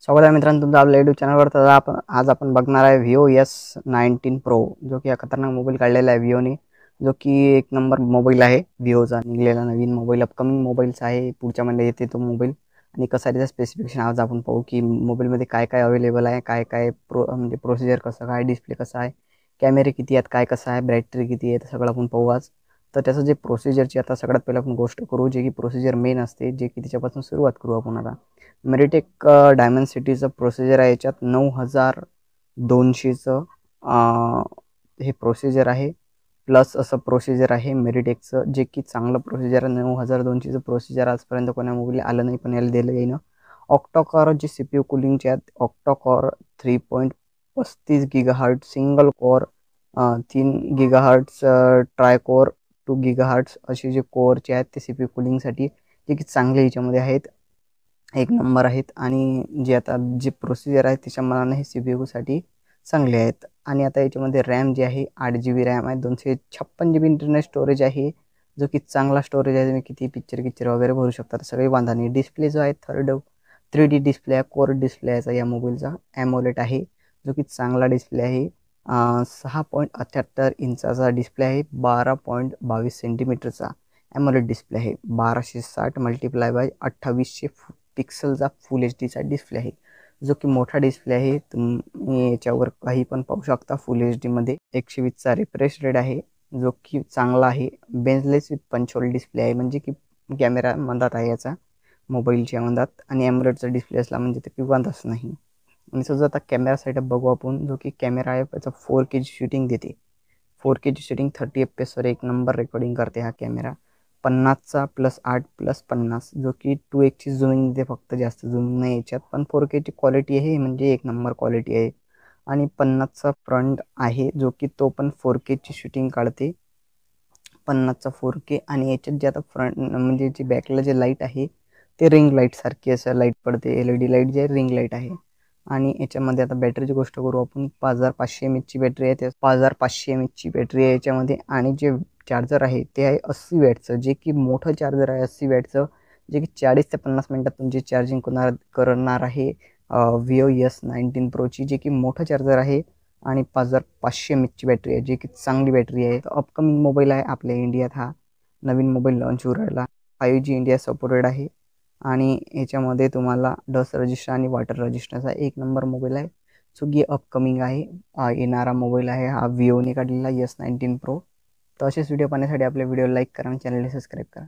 स्वागत आहे मित्रांनो तुमचं आपल्या यूट्यूब चॅनलवर। तर आज आपण बघणार आहे Vivo S19 Pro, जो की खतरनाक मोबाईल काढलेला आहे Vivoने, जो की एक नंबर मोबाईल आहे। Vivoचा निघालेला नवीन मोबाईल, अपकमिंग मोबाईल्स आहे, पुढच्या महिन्यात येते तो मोबाईल। आणि कसं आहे त्याचा स्पेसिफिकेशन आज आपण पाहू की मोबाईलमध्ये काय काय अवेलेबल आहे, काय काय म्हणजे प्रोसिजर कसं काय, डिस्प्ले कसा आहे, कॅमेरे किती आहेत, काय कसं आहे, बॅटरी किती आहे, ते सगळं आपण पाहू आज। तर त्याचं जे प्रोसिजरची आता सगळ्यात पहिलं आपण गोष्ट करू, जे की प्रोसिजर मेन असते, जे की त्याच्यापासून सुरुवात करू आपण आता। मेडिटेक डायमेन्सिटीचं प्रोसिजर आहे, याच्यात 9200चं हे प्रोसिजर आहे। प्लस असं प्रोसिजर आहे मेडिटेकचं, जे की चांगलं प्रोसिजर आहे। 9200चं प्रोसिजर आजपर्यंत कोणा मोबाईलला आलं नाही, पण याला दिलं येईन। ऑक्टाकोर जे CPU कुलिंगचे आहेत, octa-core 3.35 GHz single core, 3 GHz ट्रायकोर, 2 GHz असे जे कोअरचे आहेत ते CPU कुलिंगसाठी जे की चांगले याच्यामध्ये आहेत, एक नंबर आहेत। आणि जे आता जे प्रोसिजर आहे त्याच्या मनाने हे CPU चांगले आहेत। आणि आता याच्यामध्ये रॅम जे आहे 8 GB रॅम आहे, 256 GB इंटरनल स्टोरेज आहे, जो की चांगला स्टोरेज आहे। तुम्ही किती पिक्चर वगैरे भरू शकता, सगळे वांधा नाही। डिस्प्ले जो आहे 3D डिस्प्ले आहे, कोर डिस्प्ले आहे या मोबाईलचा। ॲमोलेड आहे, जो की चांगला डिस्प्ले आहे। 6.78 इंचाचा डिस्प्ले आहे, 12.22 सेंटीमीटरचा ॲमोलेड डिस्प्ले आहे। 1260 मल्टिप्लाय बाय 2800 पिक्सलचा फुल HD डिस्प्ले आहे, जो की मोठा डिस्प्ले आहे। तुम्ही याच्यावर काही पण पाहू शकता। फुल HD मध्ये 120चा रिफ्रेश रेट आहे, जो की चांगला आहे। बेंचलेस विथ पंचोल डिस्प्ले आहे, म्हणजे की कॅमेरा मंदात आहे याचा मोबाईलच्या मंदात। आणि ॲमोलेडचा डिस्प्ले असला म्हणजे ते पिवांतच नाही। आणि सध्या आता कॅमेरा सेटअप बघू आपण, जो की कॅमेरा आहे त्याचा 4K शूटिंग देते। 4K शूटिंग 30 FPS एक नंबर रेकॉर्डिंग करते हा कॅमेरा। 50चा +8+50, जो की 2x झूमिंग देते, फक्त जास्त झूमिंग नाही याच्यात, पण 4Kची क्वालिटी आहे, म्हणजे एक नंबर क्वालिटी आहे। आणि 50चा फ्रंट आहे, जो की तो पण 4Kची शूटिंग काढते, 50चा 4K। आणि याच्यात जे आता फ्रंट म्हणजे जे बॅकला जे लाईट आहे ते रिंग लाईट सारखी असं लाईट पडते, LED लाईट जे रिंग लाईट आहे। आणि याच्यामध्ये आता बॅटरीची गोष्ट करू आपण, 5500 mAhची बॅटरी आहे, 5500 mAhची बॅटरी आहे याच्यामध्ये। आणि जे चार्जर आहे ते आहे 80 वॅटचं, जे की मोठं चार्जर आहे 80 वॅटचं, जे की 40 ते 50 मिनिटात तुमची चार्जिंग करणार आहे Vivo S19 Proची, जे की मोठं चार्जर आहे। आणि 5500 mAhची बॅटरी आहे, जे की चांगली बॅटरी आहे। अपकमिंग मोबाईल आहे आपल्या इंडियात, हा नवीन मोबाईल लॉन्च होऊ राहिला, 5G इंडिया सपोर्टेड आहे। आणि याच्यामध्ये तुम्हाला डस्ट रजिस्टर आणि वॉटर रजिस्टरचा एक नंबर मोबाईल आहे, जो की अपकमिंग आहे, येणारा मोबाईल आहे हा Vivoने काढलेला S19 Pro। तर असेच व्हिडिओ पाहण्यासाठी आपल्या व्हिडिओ लाईक करा आणि चॅनलला सबस्क्राईब करा।